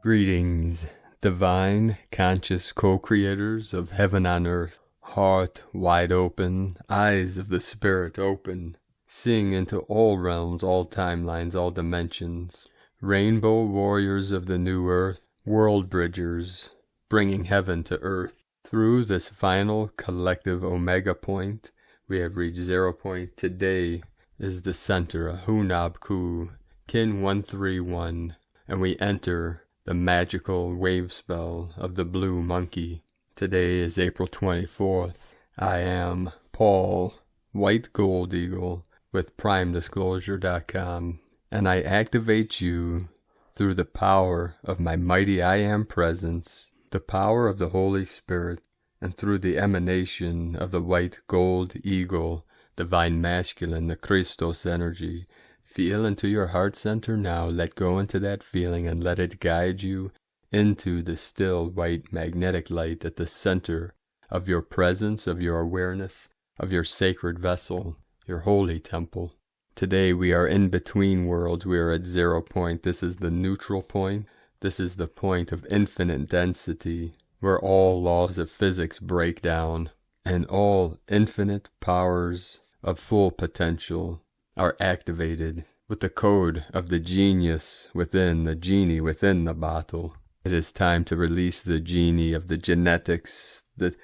Greetings, divine, conscious co-creators of heaven on earth, heart wide open, eyes of the spirit open, seeing into all realms, all timelines, all dimensions, rainbow warriors of the new earth, world bridgers, bringing heaven to earth. Through this final collective omega point, we have reached 0 point. Today is the center, Hunab Ku, Kin 131, and we enter the magical wave spell of the blue monkey. Today is April 24th. I am Paul, White Gold Eagle, with PrimeDisclosure.com, and I activate you through the power of my mighty I Am presence, the power of the Holy Spirit, and through the emanation of the White Gold Eagle, Divine Masculine, the Christos energy. Feel into your heart center now, let go into that feeling and let it guide you into the still white magnetic light at the center of your presence, of your awareness, of your sacred vessel, your holy temple. Today we are in between worlds. We are at 0 point. This is the neutral point. This is the point of infinite density, where all laws of physics break down and all infinite powers of full potential are activated with the code of the genius within, the genie within the bottle. It is time to release the genie of the genetics, the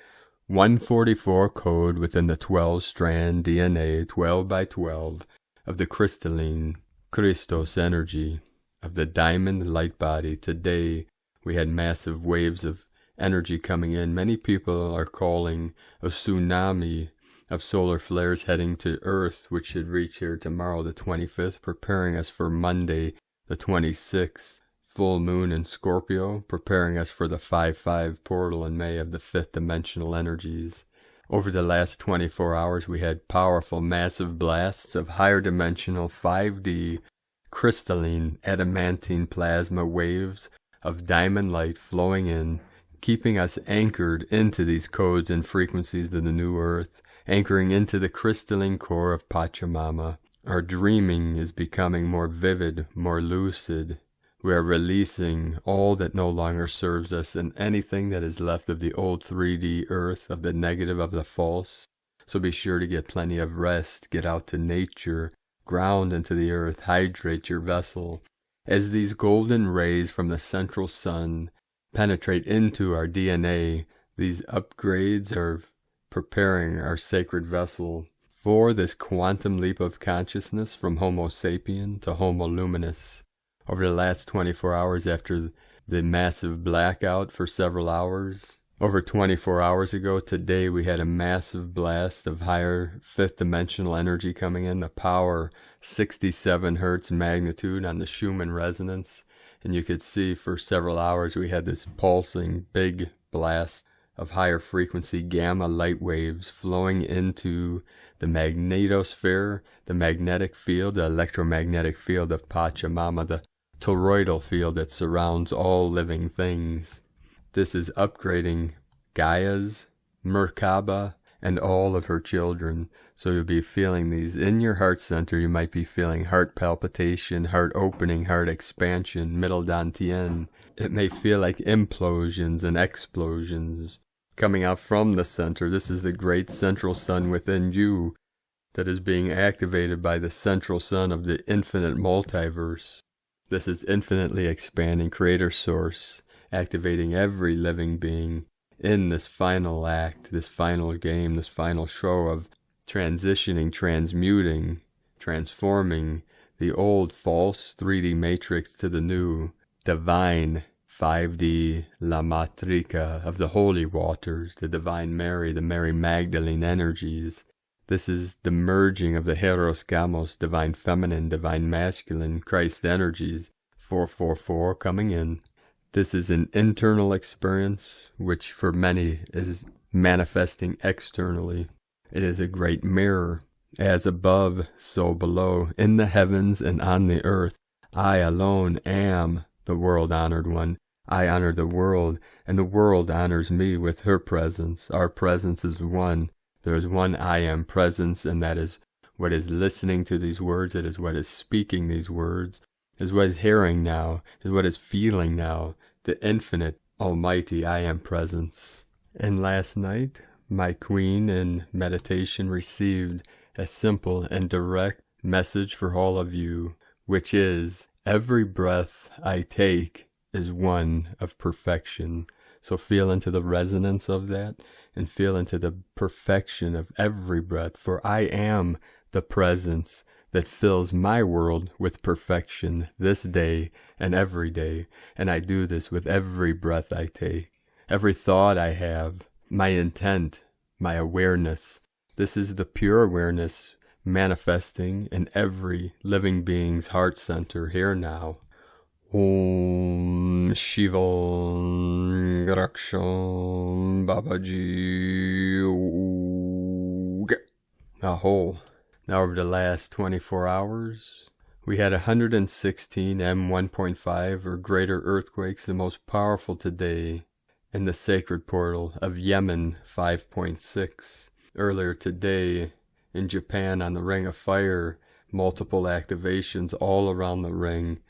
144 code within the 12-strand DNA, 12 by 12, of the crystalline Christos energy, of the diamond light body. Today, we had massive waves of energy coming in. Many people are calling a tsunami of solar flares heading to Earth, which should reach here tomorrow, the 25th, preparing us for Monday, the 26th. Full moon in Scorpio, preparing us for the 5-5 portal in May of the 5th dimensional energies. Over the last 24 hours, we had powerful, massive blasts of higher dimensional 5D crystalline adamantine plasma waves of diamond light flowing in, keeping us anchored into these codes and frequencies of the new Earth, anchoring into the crystalline core of Pachamama. Our dreaming is becoming more vivid, more lucid. We are releasing all that no longer serves us and anything that is left of the old 3D earth, of the negative, of the false. So be sure to get plenty of rest, get out to nature, ground into the earth, hydrate your vessel. As these golden rays from the central sun penetrate into our DNA, these upgrades are preparing our sacred vessel for this quantum leap of consciousness from Homo sapien to Homo luminous. Over the last 24 hours after the massive blackout for several hours, over 24 hours ago, today we had a massive blast of higher 5th dimensional energy coming in, the power 67 hertz magnitude on the Schumann resonance. And you could see for several hours we had this pulsing big blast of higher frequency gamma light waves flowing into the magnetosphere, the magnetic field, the electromagnetic field of Pachamama, the toroidal field that surrounds all living things. This is upgrading Gaia's, Merkaba, and all of her children. So you'll be feeling these in your heart center. You might be feeling heart palpitation, heart opening, heart expansion, middle dantian. It may feel like implosions and explosions coming out from the center. This is the great central sun within you that is being activated by the central sun of the infinite multiverse. This is infinitely expanding creator source, activating every living being in this final act, this final game, this final show of transitioning, transmuting, transforming the old false 3D matrix to the new divine 5D La Matrica of the holy waters, the divine Mary, the Mary Magdalene energies. This is the merging of the Hieros, Gamos, divine feminine, divine masculine, Christ energies, 444 coming in. This is an internal experience, which for many is manifesting externally. It is a great mirror. As above, so below, in the heavens and on the earth, I alone am the world-honored one. I honor the world, and the world honors me with her presence. Our presence is one. There is one I am presence, and that is what is listening to these words. It is what is speaking these words, is what is hearing now, is what is feeling now. The infinite, almighty I am presence. And last night, my queen in meditation received a simple and direct message for all of you, which is, every breath I take is one of perfection. So feel into the resonance of that and feel into the perfection of every breath, for I am the presence that fills my world with perfection this day and every day. And I do this with every breath I take, every thought I have, my intent, my awareness. This is the pure awareness manifesting in every living being's heart center here now. Om Shiva Garaksham Babaji. Aho. Now over the last 24 hours, we had 116 M1.5 or greater earthquakes, the most powerful today in the sacred portal of Yemen 5.6. Earlier today in Japan on the Ring of Fire, multiple activations all around the ring.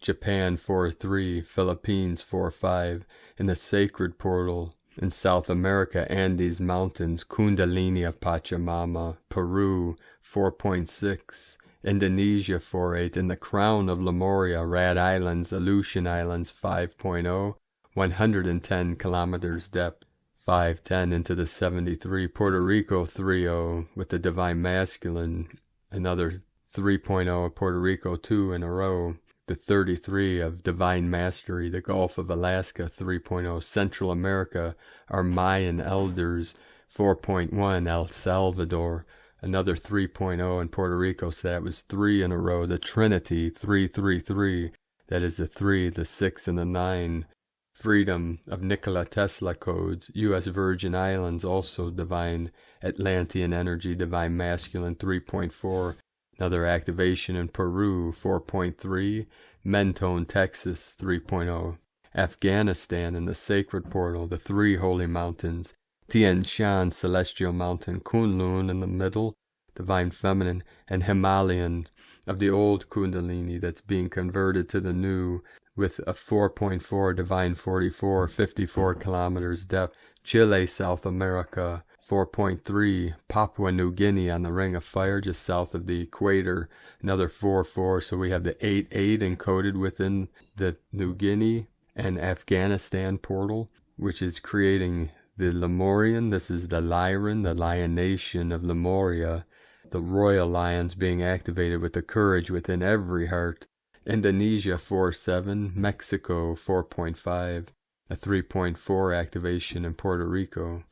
Japan 4.3, Philippines 4.5, in the sacred portal in South America, Andes Mountains, Kundalini of Pachamama, Peru 4.6, Indonesia 4.8, in the crown of Lemuria, Rad Islands, Aleutian Islands 5.0, 110 kilometers depth, 510 into the 73, Puerto Rico 3.0 with the Divine Masculine, another 3.0, Puerto Rico 2 in a row. The 33 of Divine Mastery, the Gulf of Alaska 3.0, Central America, our Mayan Elders 4.1, El Salvador, another 3.0 in Puerto Rico, so that was 3 in a row. The Trinity 333, that is the 3, the 6, and the 9. Freedom of Nikola Tesla codes, U.S. Virgin Islands, also Divine Atlantean Energy, Divine Masculine 3.4. Another activation in Peru, 4.3, Mentone, Texas, 3.0, Afghanistan in the Sacred Portal, the 3 Holy Mountains, Tian Shan, Celestial Mountain, Kunlun in the middle, Divine Feminine, and Himalayan of the old Kundalini that's being converted to the new with a 4.4, Divine 44, 54 kilometers depth, Chile, South America, 4.3, Papua New Guinea on the Ring of Fire just south of the equator, another 4.4, so we have the 8.8 encoded within the New Guinea and Afghanistan portal, which is creating the Lemurian. This is the Lyran, the Lion Nation of Lemuria, the royal lions being activated with the courage within every heart. Indonesia 4.7, Mexico 4.5, a 3.4 activation in Puerto Rico.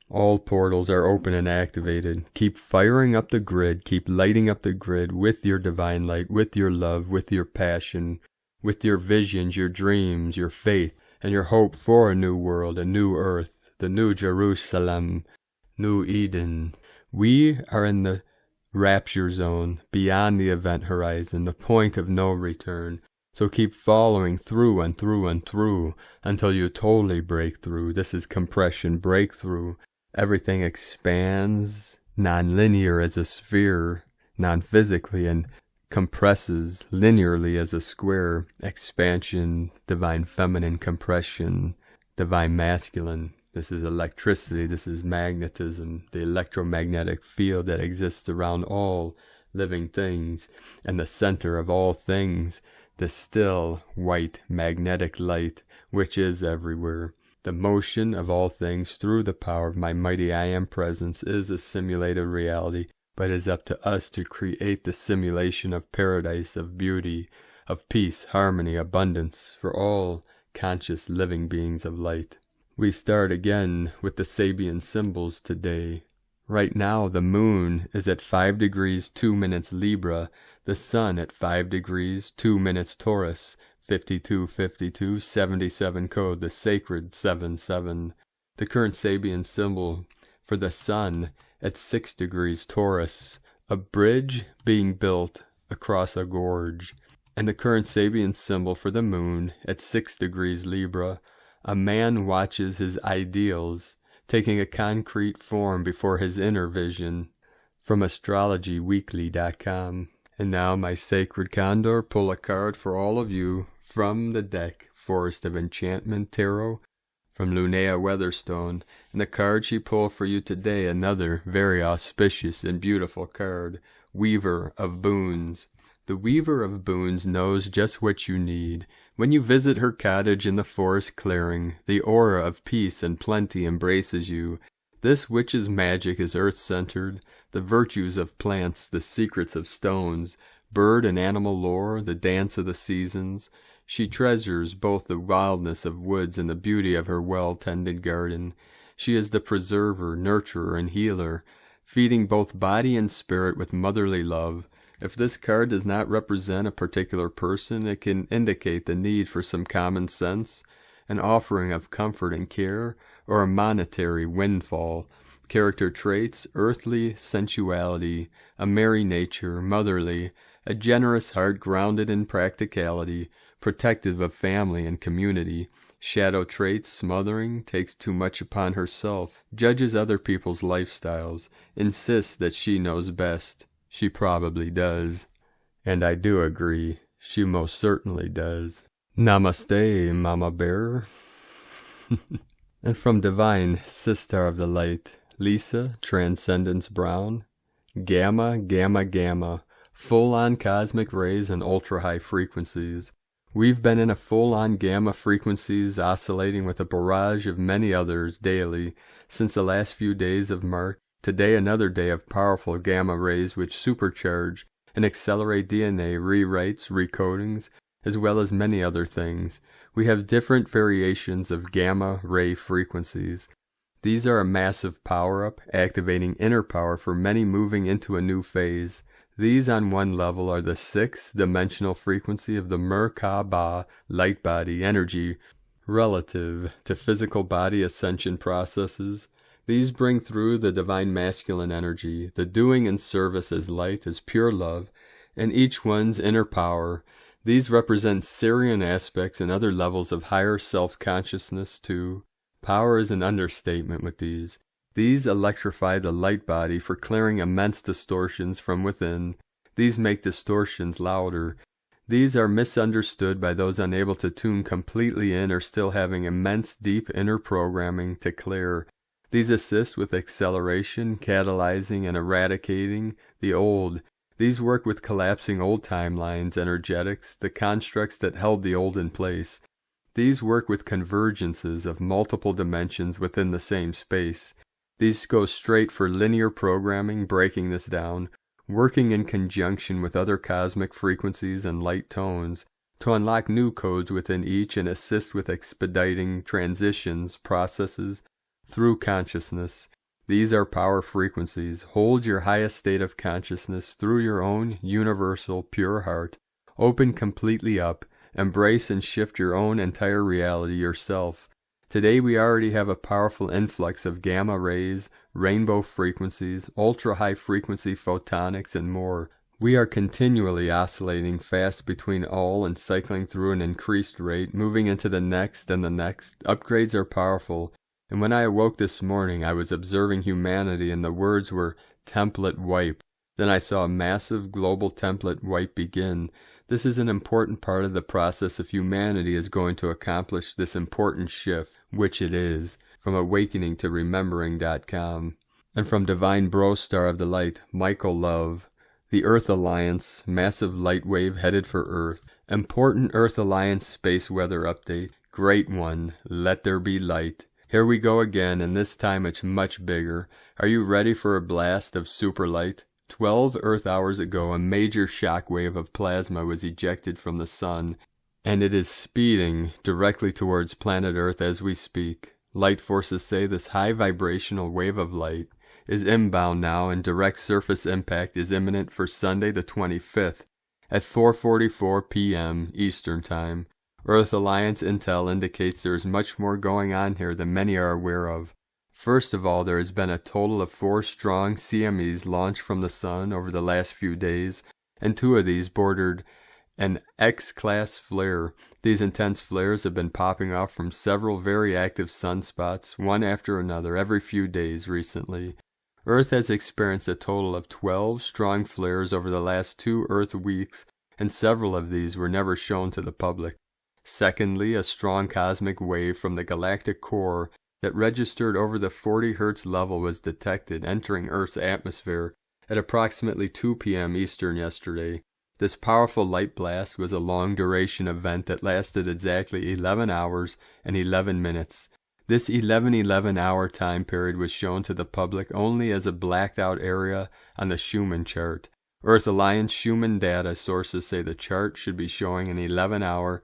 All portals are open and activated. Keep firing up the grid. Keep lighting up the grid with your divine light, with your love, with your passion, with your visions, your dreams, your faith, and your hope for a new world, a new earth, the new Jerusalem, new Eden. We are in the rapture zone, beyond the event horizon, the point of no return. So keep following through and through and through until you totally break through. This is compression, breakthrough. Everything expands, non-linear as a sphere, non-physically, and compresses linearly as a square. Expansion, divine feminine, compression, divine masculine. This is electricity, this is magnetism, the electromagnetic field that exists around all living things, and the center of all things, the still white magnetic light, which is everywhere. The motion of all things through the power of my mighty I Am presence is a simulated reality, but it is up to us to create the simulation of paradise, of beauty, of peace, harmony, abundance for all conscious living beings of light. We start again with the Sabian Symbols today. Right now the moon is at 5 degrees 2 minutes Libra, the sun at 5 degrees 2 minutes Taurus, 5252, 77 code, the sacred 77. The current Sabian symbol for the sun at 6 degrees Taurus, A bridge being built across a gorge, and the current Sabian symbol for the moon at 6 degrees Libra. A man watches his ideals taking a concrete form before his inner vision. From astrologyweekly.com. And now, my sacred Condor, pull a card for all of you from the deck, Forest of Enchantment Tarot, from Linnea Weatherstone. And the card she pulled for you today, another very auspicious and beautiful card, Weaver of Boons. The Weaver of Boons knows just what you need. When you visit her cottage in the forest clearing, the aura of peace and plenty embraces you. This witch's magic is earth-centered, the virtues of plants, the secrets of stones, bird and animal lore, the dance of the seasons. She treasures both the wildness of woods and the beauty of her well-tended garden. She is the preserver, nurturer, and healer, feeding both body and spirit with motherly love. If this card does not represent a particular person, it can indicate the need for some common sense, an offering of comfort and care, or a monetary windfall. Character traits: earthly sensuality, a merry nature, motherly, a generous heart grounded in practicality, protective of family and community. Shadow traits: smothering, takes too much upon herself, judges other people's lifestyles, insists that she knows best. She probably does. And I do agree. She most certainly does. Namaste, Mama Bear. And from Divine Sister of the Light, Lisa, Transcendence Brown. Gamma, gamma, gamma. Full-on cosmic rays and ultra-high frequencies. We've been in a full-on gamma frequencies oscillating with a barrage of many others daily since the last few days of March. Today, another day of powerful gamma rays which supercharge and accelerate DNA rewrites, recodings, as well as many other things. We have different variations of gamma ray frequencies. These are a massive power-up, activating inner power for many moving into a new phase. These on one level are the 6th dimensional frequency of the Merkaba light body energy relative to physical body ascension processes. These bring through the divine masculine energy, the doing and service as light, as pure love, and each one's inner power. These represent Syrian aspects and other levels of higher self-consciousness too. Power is an understatement with these. These electrify the light body for clearing immense distortions from within. These make distortions louder. These are misunderstood by those unable to tune completely in or still having immense deep inner programming to clear. These assist with acceleration, catalyzing, and eradicating the old. These work with collapsing old timelines, energetics, the constructs that held the old in place. These work with convergences of multiple dimensions within the same space. These go straight for linear programming, breaking this down, working in conjunction with other cosmic frequencies and light tones to unlock new codes within each and assist with expediting transitions, processes, through consciousness. These are power frequencies. Hold your highest state of consciousness through your own universal pure heart. Open completely up. Embrace and shift your own entire reality yourself. Today we already have a powerful influx of gamma rays, rainbow frequencies, ultra-high frequency photonics, and more. We are continually oscillating fast between all and cycling through an increased rate, moving into the next and the next. Upgrades are powerful. And when I awoke this morning, I was observing humanity, and the words were template wipe. Then I saw a massive global template wipe begin. This is an important part of the process if humanity is going to accomplish this important shift, which it is, from awakening to remembering.com. And from Divine Bro Star of the Light, Michael Love, the Earth Alliance, massive light wave headed for Earth. Important Earth Alliance space weather update. Great one. Let there be light. Here we go again, and this time it's much bigger. Are you ready for a blast of super light? 12 Earth hours ago, a major shock wave of plasma was ejected from the sun, and it is speeding directly towards planet Earth as we speak. Light forces say this high vibrational wave of light is inbound now, and direct surface impact is imminent for Sunday the 25th at 4:44 p.m. Eastern Time. Earth Alliance intel indicates there is much more going on here than many are aware of. First of all, there has been a total of 4 strong CMEs launched from the Sun over the last few days, and 2 of these bordered an X-class flare. These intense flares have been popping off from several very active sunspots, one after another, every few days recently. Earth has experienced a total of 12 strong flares over the last 2 Earth weeks, and several of these were never shown to the public. Secondly, a strong cosmic wave from the galactic core that registered over the 40 Hz level was detected entering Earth's atmosphere at approximately 2 p.m. Eastern yesterday. This powerful light blast was a long-duration event that lasted exactly 11 hours and 11 minutes. This 11-11 hour time period was shown to the public only as a blacked-out area on the Schumann chart. Earth Alliance Schumann data sources say the chart should be showing an 11-hour,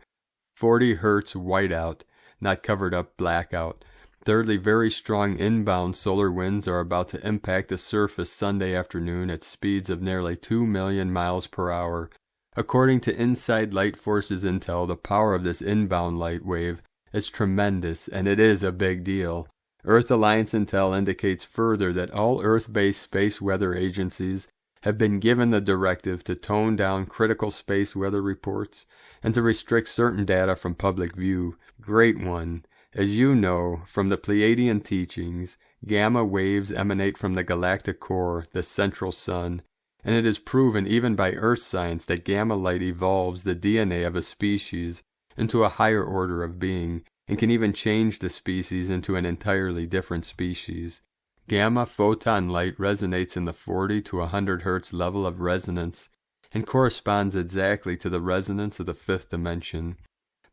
40 Hz whiteout, not covered-up blackout. Thirdly, very strong inbound solar winds are about to impact the surface Sunday afternoon at speeds of nearly 2 million miles per hour. According to Inside Light Forces intel, the power of this inbound light wave is tremendous, and it is a big deal. Earth Alliance intel indicates further that all Earth-based space weather agencies have been given the directive to tone down critical space weather reports and to restrict certain data from public view. Great one. As you know from the Pleiadian teachings, gamma waves emanate from the galactic core, the central sun, and it is proven even by Earth science that gamma light evolves the DNA of a species into a higher order of being, and can even change the species into an entirely different species. Gamma photon light resonates in the 40 to 100 Hz level of resonance, and corresponds exactly to the resonance of the 5th dimension.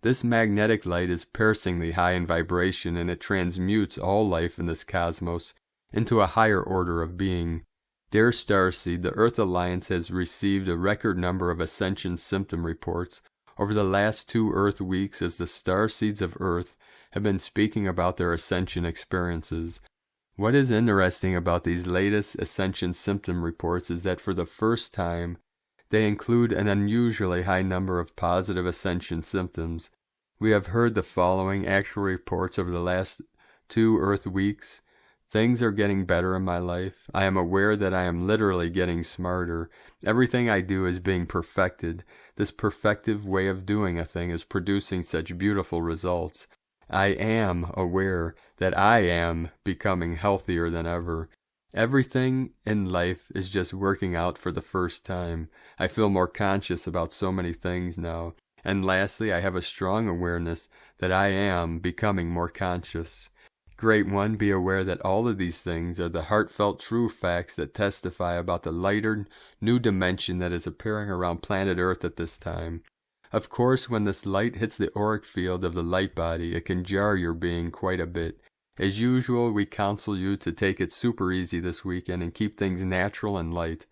This magnetic light is piercingly high in vibration, and it transmutes all life in this cosmos into a higher order of being. Dear Starseed, the Earth Alliance has received a record number of Ascension symptom reports over the last 2 Earth weeks as the Starseeds of Earth have been speaking about their Ascension experiences. What is interesting about these latest Ascension symptom reports is that for the first time, they include an unusually high number of positive Ascension symptoms. We have heard the following actual reports over the last 2 Earth weeks. Things are getting better in my life. I am aware that I am literally getting smarter. Everything I do is being perfected. This perfective way of doing a thing is producing such beautiful results. I am aware that I am becoming healthier than ever. Everything in life is just working out for the first time. I feel more conscious about so many things now. And lastly, I have a strong awareness that I am becoming more conscious. Great one, be aware that all of these things are the heartfelt true facts that testify about the lighter, new dimension that is appearing around planet Earth at this time. Of course, when this light hits the auric field of the light body, it can jar your being quite a bit. As usual, we counsel you to take it super easy this weekend and keep things natural and light.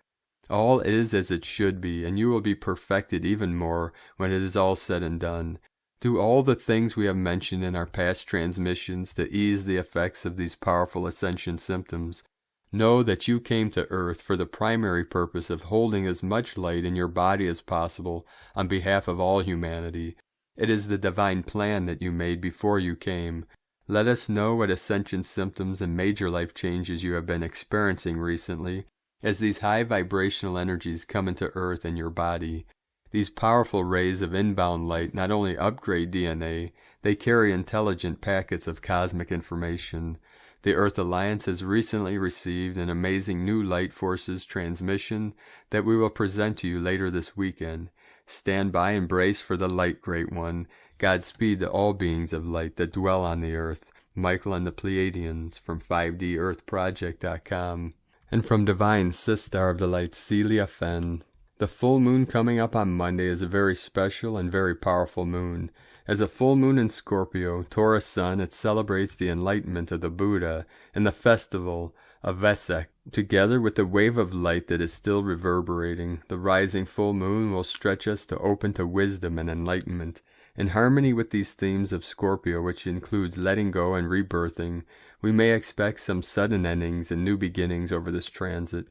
All is as it should be, and you will be perfected even more when it is all said and done. Do all the things we have mentioned in our past transmissions to ease the effects of these powerful Ascension symptoms. Know that you came to Earth for the primary purpose of holding as much light in your body as possible on behalf of all humanity. It is the divine plan that you made before you came. Let us know what Ascension symptoms and major life changes you have been experiencing recently, as these high vibrational energies come into Earth and your body. These powerful rays of inbound light not only upgrade DNA, they carry intelligent packets of cosmic information. The Earth Alliance has recently received an amazing new light forces transmission that we will present to you later this weekend. Stand by and brace for the light, Great One. Godspeed to all beings of light that dwell on the earth. Michael and the Pleiadians from 5DEarthProject.com. And from Divine Sister of the Light, Celia Fenn. The full moon coming up on Monday is a very special and very powerful moon. As a full moon in Scorpio, Taurus Sun, it celebrates the enlightenment of the Buddha and the festival of Vesak. Together with the wave of light that is still reverberating, the rising full moon will stretch us to open to wisdom and enlightenment. In harmony with these themes of Scorpio, which includes letting go and rebirthing, we may expect some sudden endings and new beginnings over this transit.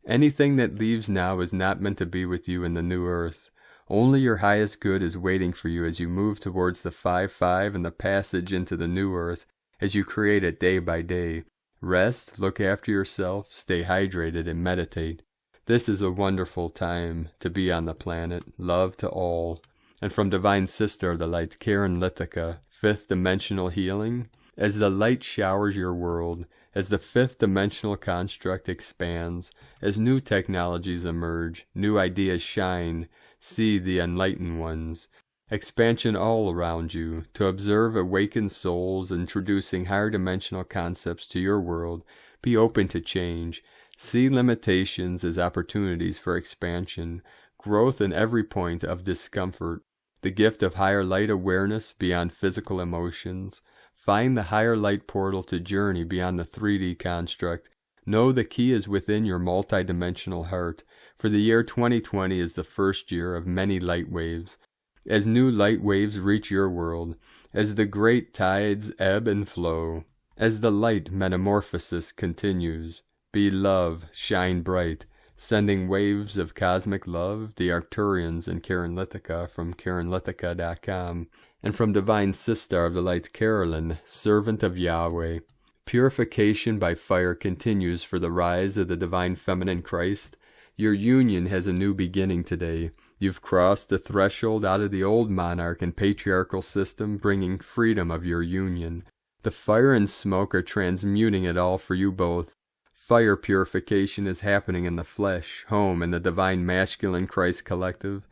Anything that leaves now is not meant to be with you in the new earth. Only your highest good is waiting for you as you move towards the 5-5 and the passage into the new earth as you create it day by day. Rest, look after yourself, stay hydrated, and meditate. This is a wonderful time to be on the planet. Love to all. And from Divine Sister of the Light, Karen Lithica, Fifth Dimensional Healing. As the light showers your world, as the fifth dimensional construct expands, as new technologies emerge, new ideas shine, see the enlightened ones. Expansion all around you, to observe awakened souls introducing higher dimensional concepts to your world. Be open to change. See limitations as opportunities for expansion, growth in every point of discomfort, the gift of higher light awareness beyond physical emotions. Find the higher light portal to journey beyond the 3D construct. Know the key is within your multidimensional heart, for the year 2020 is the first year of many light waves. As new light waves reach your world, as the great tides ebb and flow, as the light metamorphosis continues, be love, shine bright, sending waves of cosmic love, the Arcturians and Karen Lithica from KarenLithica.com, and from Divine Sister of the Light, Carolyn, Servant of Yahweh. Purification by fire continues for the rise of the Divine Feminine Christ. Your union has a new beginning today. You've crossed the threshold out of the old monarch and patriarchal system, bringing freedom of your union. The fire and smoke are transmuting it all for you both. Fire purification is happening in the flesh, home, and the Divine Masculine Christ Collective.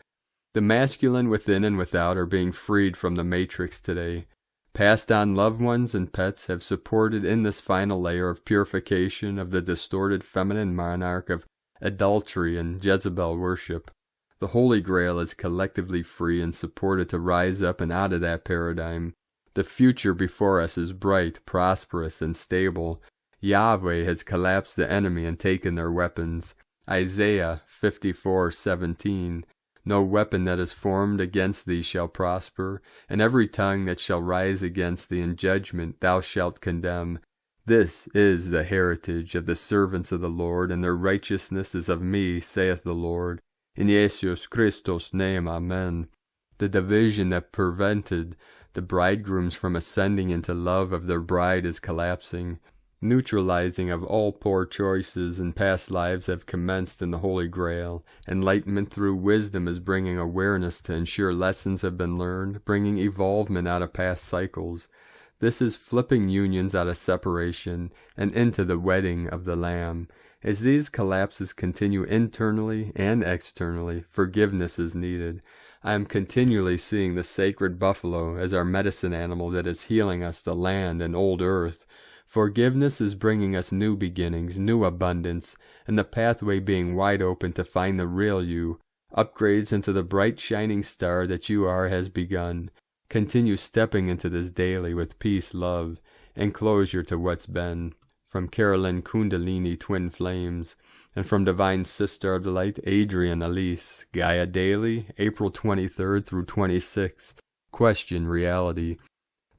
The masculine within and without are being freed from the matrix today. Passed on loved ones and pets have supported in this final layer of purification of the distorted feminine monarch of adultery and Jezebel worship. The Holy Grail is collectively free and supported to rise up and out of that paradigm. The future before us is bright, prosperous, and stable. Yahweh has collapsed the enemy and taken their weapons. Isaiah 54:17. No weapon that is formed against thee shall prosper, and every tongue that shall rise against thee in judgment thou shalt condemn. This is the heritage of the servants of the Lord, and their righteousness is of me, saith the Lord. In Jesus Christos' name, amen. The division that prevented the bridegrooms from ascending into love of their bride is collapsing. Neutralizing of all poor choices in past lives have commenced in the Holy Grail. Enlightenment through wisdom is bringing awareness to ensure lessons have been learned, bringing evolvement out of past cycles. This is flipping unions out of separation and into the wedding of the Lamb. As these collapses continue internally and externally, forgiveness is needed. I am continually seeing the sacred buffalo as our medicine animal that is healing us, the land and old earth. Forgiveness is bringing us new beginnings, new abundance, and the pathway being wide open to find the real you. Upgrades into the bright shining star that you are has begun. Continue stepping into this daily with peace, love, and closure to what's been. From Carolyn Kundalini Twin Flames, and from Divine Sister of the Light, Adrian Elise. Gaia Daily, April 23rd through 26th. Question Reality.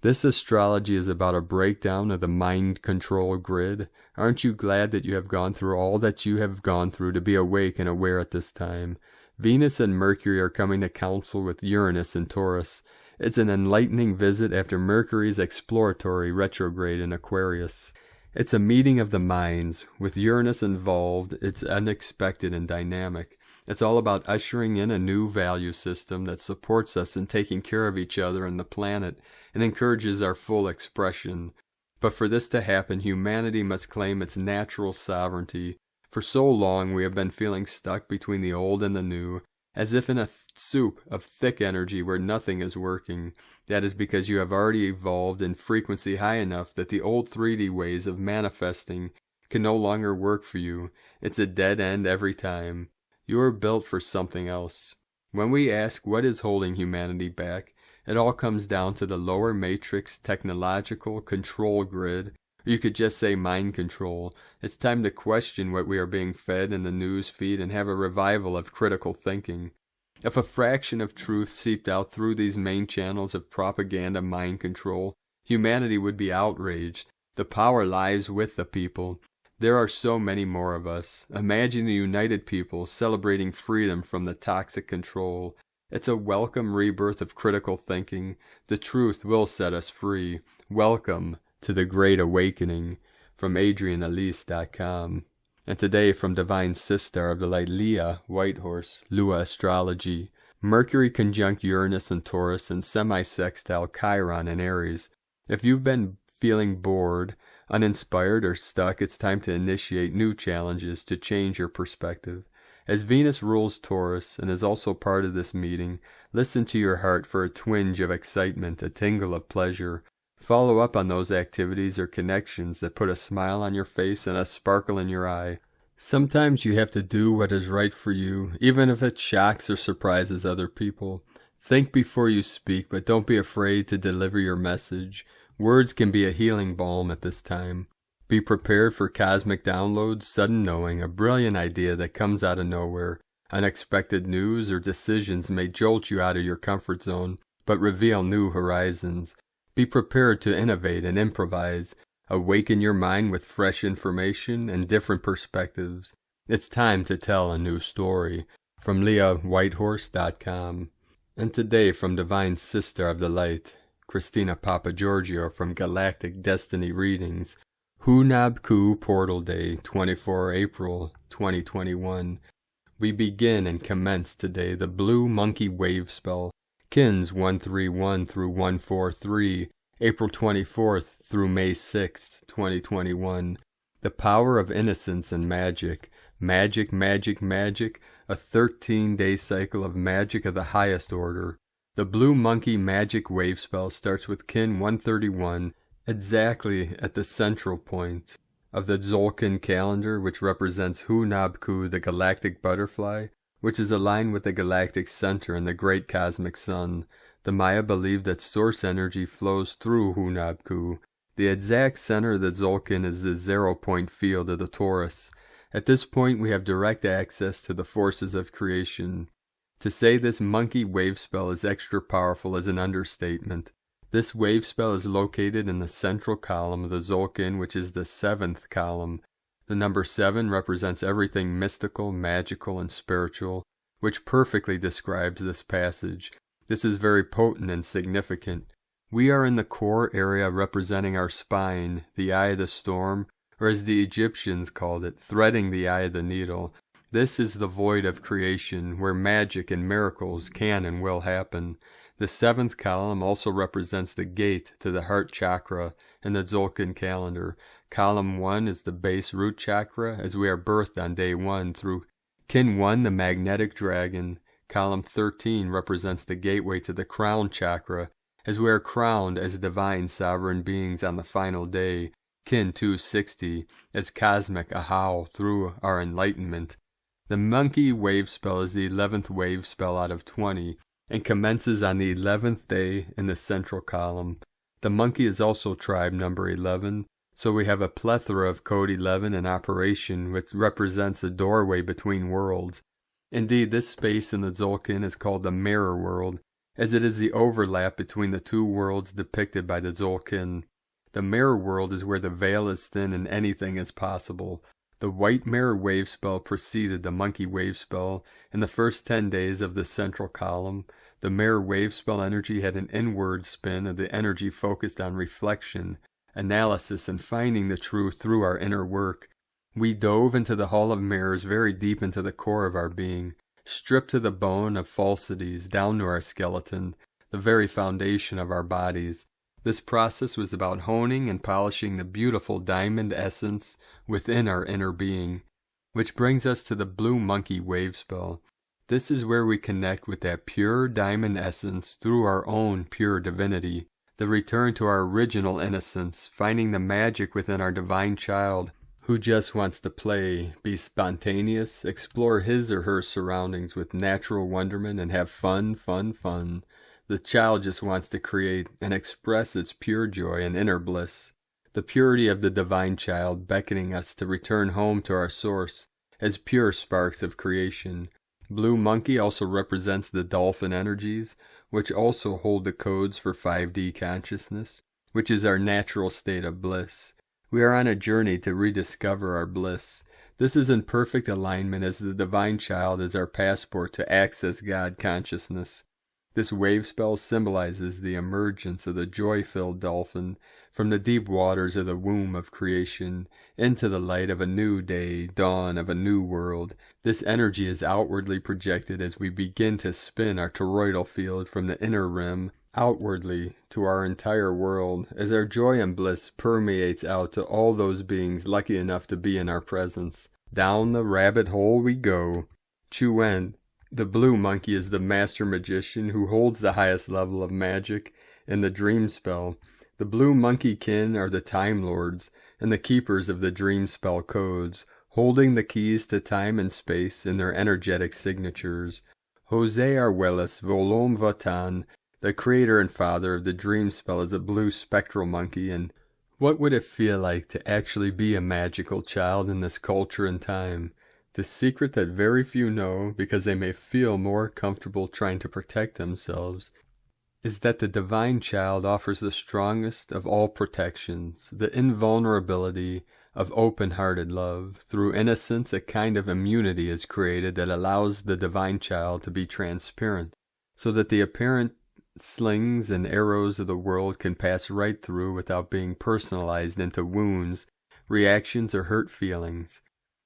This astrology is about a breakdown of the mind control grid. Aren't you glad that you have gone through all that you have gone through to be awake and aware at this time? Venus and Mercury are coming to council with Uranus and Taurus. It's an enlightening visit after Mercury's exploratory retrograde in Aquarius. It's a meeting of the minds. With Uranus involved, it's unexpected and dynamic. It's all about ushering in a new value system that supports us in taking care of each other and the planet and encourages our full expression. But for this to happen, humanity must claim its natural sovereignty. For so long we have been feeling stuck between the old and the new, as if in a soup of thick energy where nothing is working. That is because you have already evolved in frequency high enough that the old 3D ways of manifesting can no longer work for you. It's a dead end every time. You are built for something else. When we ask what is holding humanity back, it all comes down to the lower matrix technological control grid. Or you could just say mind control. It's time to question what we are being fed in the news feed and have a revival of critical thinking. If a fraction of truth seeped out through these main channels of propaganda mind control, humanity would be outraged. The power lies with the people. There are so many more of us. Imagine a united people celebrating freedom from the toxic control. It's a welcome rebirth of critical thinking. The truth will set us free. Welcome to the Great Awakening. from AdrianElise.com. And today from Divine Sister of the Light Leah, Whitehorse, Lua Astrology, Mercury conjunct Uranus and Taurus and semi-sextile Chiron in Aries. If you've been feeling bored, uninspired, or stuck, it's time to initiate new challenges to change your perspective. As Venus rules Taurus and is also part of this meeting, listen to your heart for a twinge of excitement, a tingle of pleasure. Follow up on those activities or connections that put a smile on your face and a sparkle in your eye. Sometimes you have to do what is right for you, even if it shocks or surprises other people. Think before you speak, but don't be afraid to deliver your message. Words can be a healing balm at this time. Be prepared for cosmic downloads, sudden knowing, a brilliant idea that comes out of nowhere. Unexpected news or decisions may jolt you out of your comfort zone, but reveal new horizons. Be prepared to innovate and improvise. Awaken your mind with fresh information and different perspectives. It's time to tell a new story. From LeahWhitehorse.com. And today from Divine Sister of the Light, Christina Papagiorgio from Galactic Destiny Readings. Hunabku Portal Day, 24 April 2021. We begin and commence today the Blue Monkey Wave Spell, Kins 131 through 143, April 24th through May 6th, 2021. The power of innocence and magic. Magic, magic, magic, a 13-day cycle of magic of the highest order. The Blue Monkey Magic Wave Spell starts with Kin 131, exactly at the central point of the Tzolk'in calendar, which represents Hunabku, the galactic butterfly, which is aligned with the galactic center and the great cosmic sun. The Maya believe that source energy flows through Hunabku. The exact center of the Tzolk'in is the 0-point field of the Taurus. At this point we have direct access to the forces of creation. To say this monkey wave spell is extra powerful is an understatement. This wave spell is located in the central column of the Tzolk'in, which is the 7th column. The number 7 represents everything mystical, magical, and spiritual, which perfectly describes this passage. This is very potent and significant. We are in the core area representing our spine, the eye of the storm, or as the Egyptians called it, threading the eye of the needle. This is the void of creation, where magic and miracles can and will happen. The 7th column also represents the gate to the heart chakra in the Tzolk'in calendar. Column 1 is the base root chakra, as we are birthed on day 1 through Kin 1, the magnetic dragon. Column 13 represents the gateway to the crown chakra, as we are crowned as divine sovereign beings on the final day, Kin 260, as cosmic Ahau through our enlightenment. The monkey wave spell is the 11th wave spell out of 20, and commences on the 11th day in the central column. The monkey is also tribe number 11, so we have a plethora of code 11 in operation, which represents a doorway between worlds. Indeed, this space in the Tzolk'in is called the mirror world, as it is the overlap between the two worlds depicted by the Tzolk'in. The mirror world is where the veil is thin and anything is possible. The white mirror wave spell preceded the monkey wave spell in the first 10 days of the central column. The mirror wave spell energy had an inward spin of the energy focused on reflection, analysis, and finding the truth through our inner work. We dove into the hall of mirrors very deep into the core of our being, stripped to the bone of falsities down to our skeleton, the very foundation of our bodies. This process was about honing and polishing the beautiful diamond essence within our inner being, which brings us to the Blue Monkey Wave Spell. This is where we connect with that pure diamond essence through our own pure divinity, the return to our original innocence, finding the magic within our divine child who just wants to play, be spontaneous, explore his or her surroundings with natural wonderment, and have fun, fun, fun. The child just wants to create and express its pure joy and inner bliss. The purity of the divine child beckoning us to return home to our source as pure sparks of creation. Blue Monkey also represents the dolphin energies, which also hold the codes for 5D consciousness, which is our natural state of bliss. We are on a journey to rediscover our bliss. This is in perfect alignment as the divine child is our passport to access God consciousness. This wave spell symbolizes the emergence of the joy-filled dolphin from the deep waters of the womb of creation into the light of a new day, dawn of a new world. This energy is outwardly projected as we begin to spin our toroidal field from the inner rim outwardly to our entire world, as our joy and bliss permeates out to all those beings lucky enough to be in our presence. Down the rabbit hole we go. Chuan, the blue monkey, is the master magician who holds the highest level of magic in the dream spell. The blue monkey kin are the Time Lords and the keepers of the dream spell codes, holding the keys to time and space in their energetic signatures. Jose Arguelles Volom Votan, the creator and father of the dream spell, is a blue spectral monkey. And what would it feel like to actually be a magical child in this culture and time? The secret that very few know, because they may feel more comfortable trying to protect themselves, is that the divine child offers the strongest of all protections, the invulnerability of open-hearted love. Through innocence, a kind of immunity is created that allows the divine child to be transparent, so that the apparent slings and arrows of the world can pass right through without being personalized into wounds, reactions, or hurt feelings.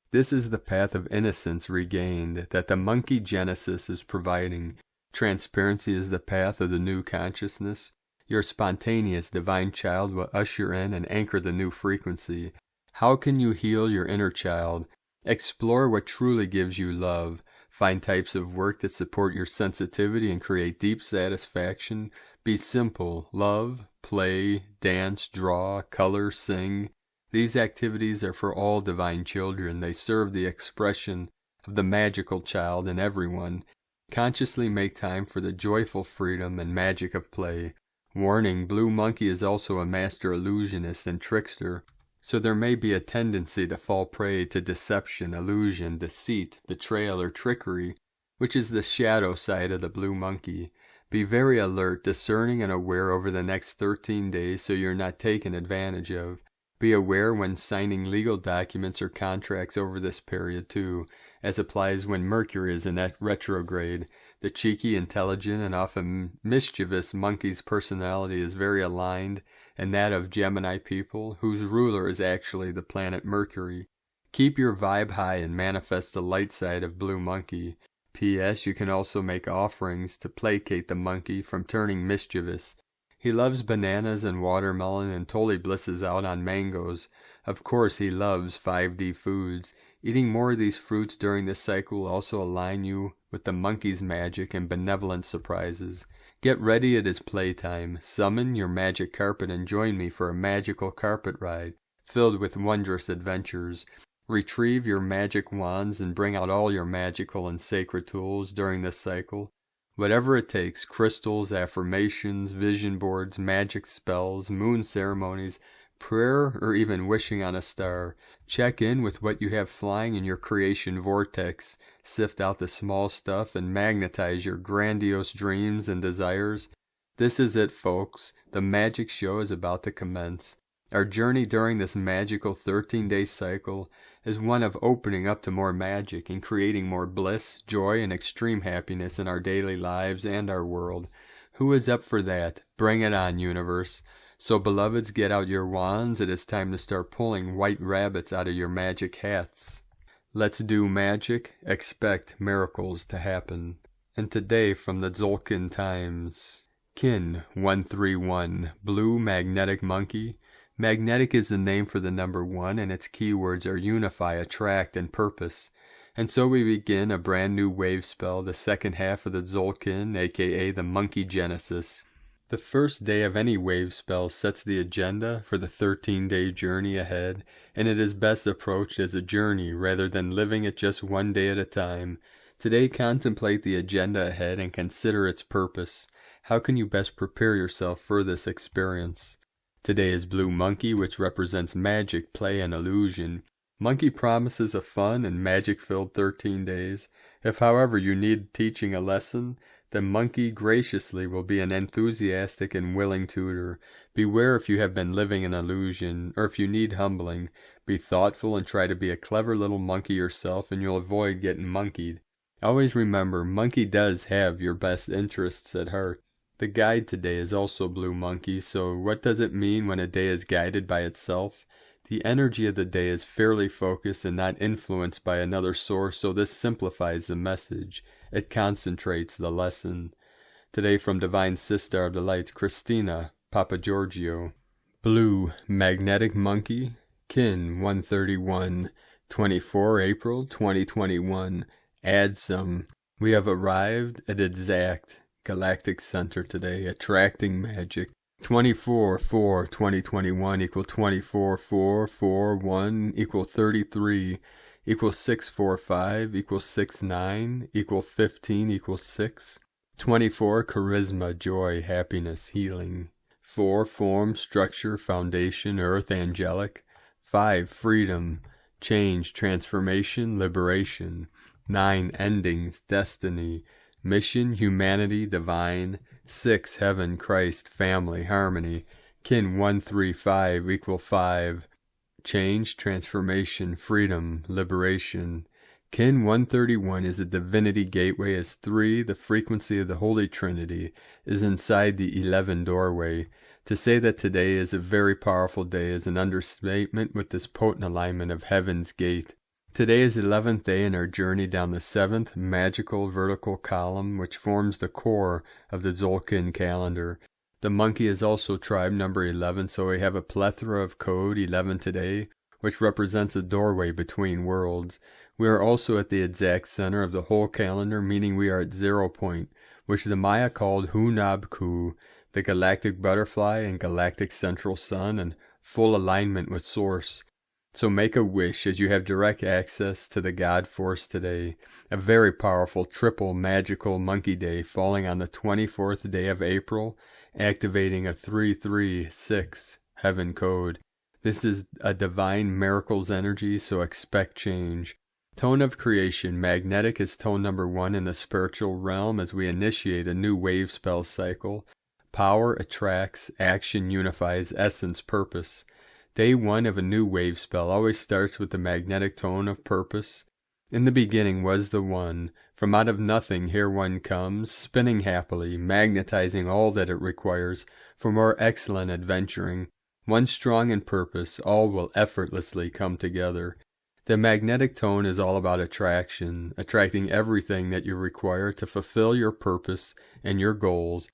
This is the path of innocence regained that the monkey Genesis is providing. Transparency is the path of the new consciousness. Your spontaneous divine child will usher in and anchor the new frequency. How can you heal your inner child? Explore what truly gives you love. Find types of work that support your sensitivity and create deep satisfaction. Be simple. Love, play, dance, draw, color, sing. These activities are for all divine children. They serve the expression of the magical child in everyone. Consciously make time for the joyful freedom and magic of play. Warning, Blue Monkey is also a master illusionist and trickster, so there may be a tendency to fall prey to deception, illusion, deceit, betrayal, or trickery, which is the shadow side of the Blue Monkey. Be very alert, discerning, and aware over the next 13 days so you're not taken advantage of. Be aware when signing legal documents or contracts over this period too, as applies when Mercury is in retrograde. The cheeky, intelligent, and often mischievous monkey's personality is very aligned, and that of Gemini people, whose ruler is actually the planet Mercury. Keep your vibe high and manifest the light side of Blue Monkey. P.S. You can also make offerings to placate the monkey from turning mischievous. He loves bananas and watermelon and totally blisses out on mangoes. Of course, he loves 5D foods. Eating more of these fruits during this cycle will also align you with the monkey's magic and benevolent surprises. Get ready, it is playtime. Summon your magic carpet and join me for a magical carpet ride, filled with wondrous adventures. Retrieve your magic wands and bring out all your magical and sacred tools during this cycle. Whatever it takes, crystals, affirmations, vision boards, magic spells, moon ceremonies, prayer, or even wishing on a star. Check in with what you have flying in your creation vortex. Sift out the small stuff and magnetize your grandiose dreams and desires. This is it, folks. The magic show is about to commence. Our journey during this magical 13-day cycle is one of opening up to more magic and creating more bliss, joy, and extreme happiness in our daily lives and our world. Who is up for that? Bring it on, universe. So, beloveds, get out your wands. It is time to start pulling white rabbits out of your magic hats. Let's do magic. Expect miracles to happen. And today from the Tzolk'in Times. Kin 131, Blue Magnetic Monkey. Magnetic is the name for the number 1, and its keywords are unify, attract, and purpose. And so we begin a brand new wave spell, the second half of the Tzolk'in, aka the Monkey Genesis. The first day of any wave spell sets the agenda for the 13-day journey ahead, and it is best approached as a journey rather than living it just one day at a time. Today, contemplate the agenda ahead and consider its purpose. How can you best prepare yourself for this experience? Today is Blue Monkey, which represents magic, play, and illusion. Monkey promises a fun and magic-filled 13 days. If, however, you need teaching a lesson, then Monkey graciously will be an enthusiastic and willing tutor. Beware if you have been living in illusion, or if you need humbling. Be thoughtful and try to be a clever little monkey yourself, and you'll avoid getting monkeyed. Always remember, Monkey does have your best interests at heart. The guide today is also Blue Monkey, so what does it mean when a day is guided by itself? The energy of the day is fairly focused and not influenced by another source, so this simplifies the message. It concentrates the lesson. Today from Divine Sister of the Light, Christina, Papa Giorgio. Blue, Magnetic Monkey, Kin 131, 24 April 2021. Add some. We have arrived at exact Galactic Center today, attracting magic. 24/4/2021 equal 24/4/4/1 equal 33 equal 645 equal 69 equal 15 equal 6. 24 charisma, joy, happiness, healing. 4 form, structure, foundation, earth, angelic. 5 freedom, change, transformation, liberation. 9 endings, destiny, mission, humanity, divine. 6 heaven, Christ, family, harmony. Kin 135 equal 5, change, transformation, freedom, liberation. Kin 131 is a divinity gateway as 3, the frequency of the Holy Trinity, is inside the 11 doorway. To say that today is a very powerful day is an understatement with this potent alignment of Heaven's Gate. Today is the 11th day in our journey down the 7th magical vertical column, which forms the core of the Tzolk'in calendar. The monkey is also tribe number 11, so we have a plethora of code 11 today, which represents a doorway between worlds. We are also at the exact center of the whole calendar, meaning we are at 0 point, which the Maya called Hunab-Ku, the galactic butterfly and galactic central sun, and full alignment with Source. So make a wish as you have direct access to the God Force today. A very powerful triple magical monkey day falling on the 24th day of April, activating a 336 heaven code. This is a divine miracles energy, so expect change. Tone of creation, magnetic is tone number 1 in the spiritual realm as we initiate a new wave spell cycle. Power attracts, action unifies, essence, purpose. Day 1 of a new wave spell always starts with the magnetic tone of purpose. In the beginning was the One. From out of nothing here one comes, spinning happily, magnetizing all that it requires for more excellent adventuring. One strong in purpose, all will effortlessly come together. The magnetic tone is all about attraction, attracting everything that you require to fulfill your purpose and your goals.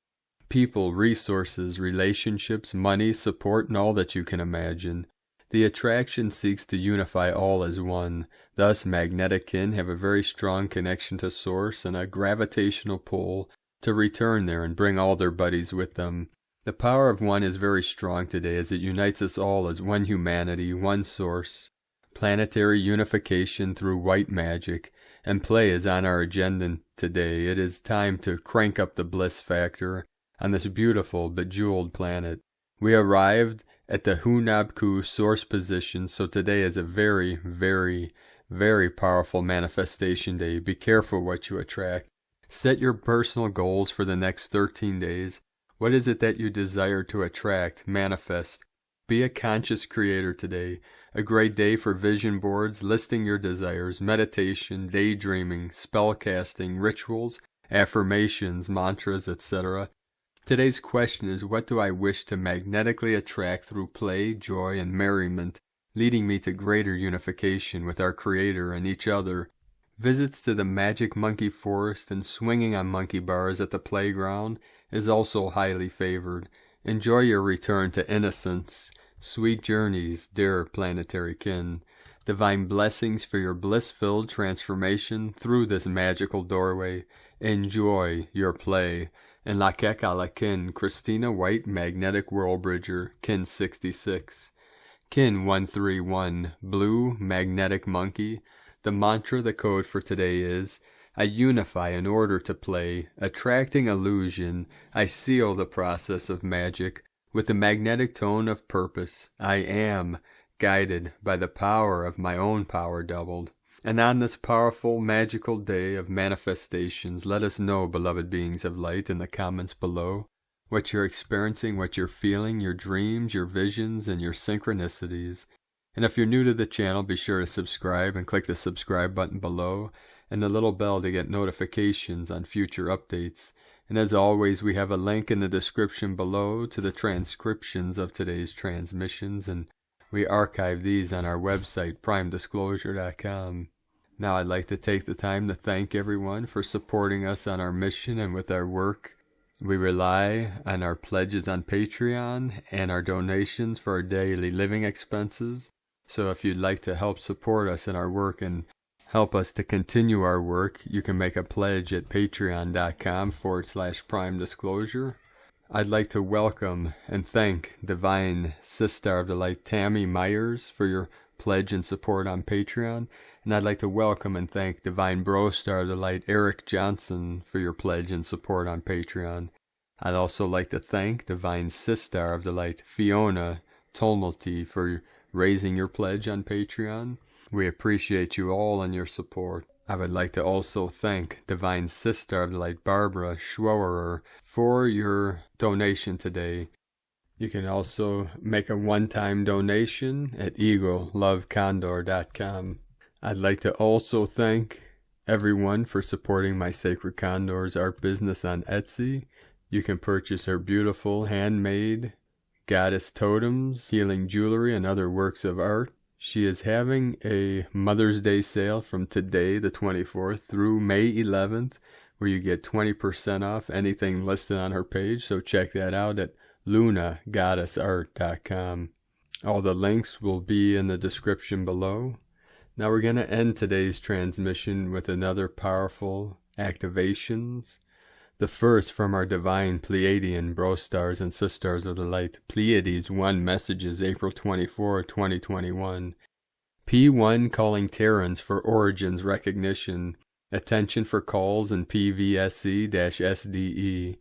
People, resources, relationships, money, support, and all that you can imagine. The attraction seeks to unify all as one. Thus, magnetic kin have a very strong connection to Source and a gravitational pull to return there and bring all their buddies with them. The power of one is very strong today as it unites us all as one humanity, one Source. Planetary unification through white magic, and play is on our agenda today. It is time to crank up the bliss factor on this beautiful bejeweled planet. We arrived at the Hunab-Ku source position, so today is a very, very, very powerful manifestation day. Be careful what you attract. Set your personal goals for the next 13 days. What is it that you desire to attract, manifest? Be a conscious creator today. A great day for vision boards, listing your desires, meditation, daydreaming, spellcasting, rituals, affirmations, mantras, etc. Today's question is, what do I wish to magnetically attract through play, joy, and merriment, leading me to greater unification with our Creator and each other? Visits to the magic monkey forest and swinging on monkey bars at the playground is also highly favored. Enjoy your return to innocence. Sweet journeys, dear planetary kin. Divine blessings for your bliss-filled transformation through this magical doorway. Enjoy your play. And Lakek ala kin, Christina White, Magnetic World Bridger, kin 66. Kin 131, Blue, Magnetic Monkey. The mantra, the code for today is, I unify in order to play, attracting illusion. I seal the process of magic with the magnetic tone of purpose. I am guided by the power of my own power doubled. And on this powerful, magical day of manifestations, let us know, beloved beings of light, in the comments below, what you're experiencing, what you're feeling, your dreams, your visions, and your synchronicities. And if you're new to the channel, be sure to subscribe and click the subscribe button below. and the little bell to get notifications on future updates. And as always, we have a link in the description below to the transcriptions of today's transmissions, and we archive these on our website, primedisclosure.com. Now I'd like to take the time to thank everyone for supporting us on our mission and with our work. We rely on our pledges on Patreon and our donations for our daily living expenses. So if you'd like to help support us in our work and help us to continue our work, you can make a pledge at patreon.com/primedisclosure. I'd like to welcome and thank Divine Sister of the Light Tammy Myers for your pledge and support on Patreon. And I'd like to welcome and thank Divine Bro Star of the Light Eric Johnson for your pledge and support on Patreon. I'd also like to thank Divine Sister of the Light Fiona Tumulty for raising your pledge on Patreon. We appreciate you all and your support. I would like to also thank Divine Sister of the Light Barbara Schworer for your donation today. You can also make a one-time donation at eaglelovecondor.com. I'd like to also thank everyone for supporting my Sacred Condor's art business on Etsy. You can purchase her beautiful handmade goddess totems, healing jewelry, and other works of art. She is having a Mother's Day sale from today, the 24th, through May 11th, where you get 20% off anything listed on her page. So check that out at lunagoddessart.com. All the links will be in the description below. Now we're going to end today's transmission with another powerful activations. The first from our divine Pleiadian bro stars and sisters of the light, Pleiades 1 messages, April 24, 2021. P1 calling Terrans for origins recognition. Attention for calls in PVSC-SDE.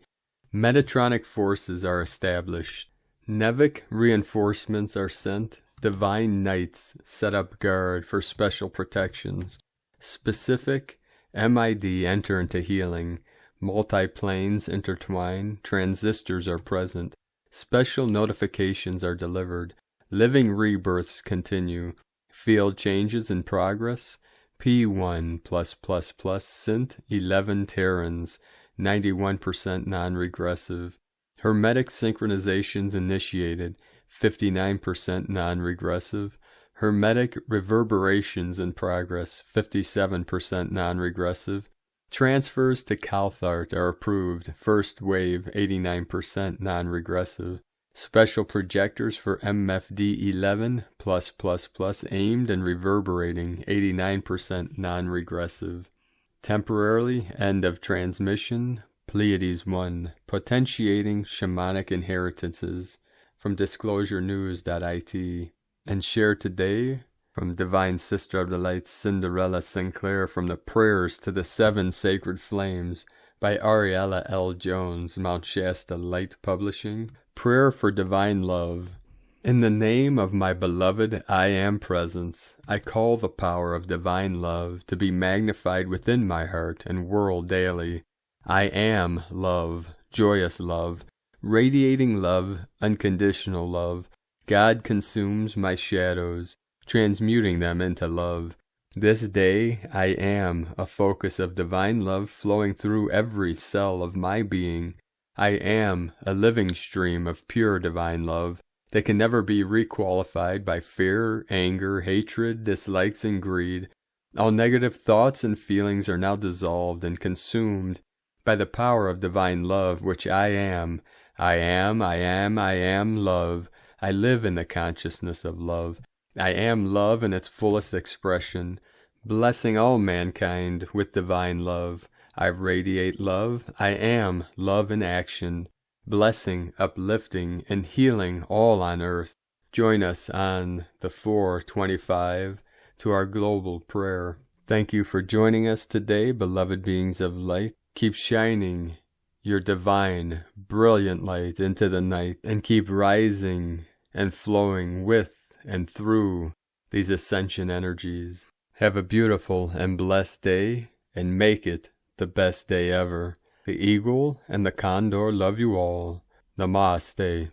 Metatronic forces are established. Nevic reinforcements are sent. Divine Knights set up guard for special protections. Specific MID enter into healing. Multi-planes intertwine. Transistors are present. Special notifications are delivered. Living rebirths continue. Field changes in progress. P1+++ Sint 11 Terrans. 91% non-regressive. Hermetic synchronizations initiated. 59% non-regressive. Hermetic reverberations in progress. 57% non-regressive. Transfers to Calthart are approved. First wave, 89% non-regressive. Special projectors for MFD11+++ aimed and reverberating, 89% non-regressive. Temporarily, end of transmission, Pleiades 1, potentiating shamanic inheritances, from disclosurenews.it. And share today from Divine Sister of the Light Cinderella Sinclair from the Prayers to the Seven Sacred Flames by Ariella L. Jones, Mount Shasta Light Publishing. Prayer for Divine Love. In the name of my beloved I Am Presence, I call the power of divine love to be magnified within my heart and world daily. I am love, joyous love, radiating love, unconditional love. God consumes my shadows, transmuting them into love. This day I am a focus of divine love flowing through every cell of my being. I am a living stream of pure divine love that can never be requalified by fear, anger, hatred, dislikes, and greed. All negative thoughts and feelings are now dissolved and consumed by the power of divine love, which I am. I am love. I live in the consciousness of love. I am love in its fullest expression, blessing all mankind with divine love. I radiate love. I am love in action, blessing, uplifting, and healing all on earth. Join us on the 425 to our global prayer. Thank you for joining us today, beloved beings of light. Keep shining your divine, brilliant light into the night, and keep rising and flowing with and through these ascension energies. Have a beautiful and blessed day, and make it the best day ever. The Eagle and the Condor love you all. Namaste.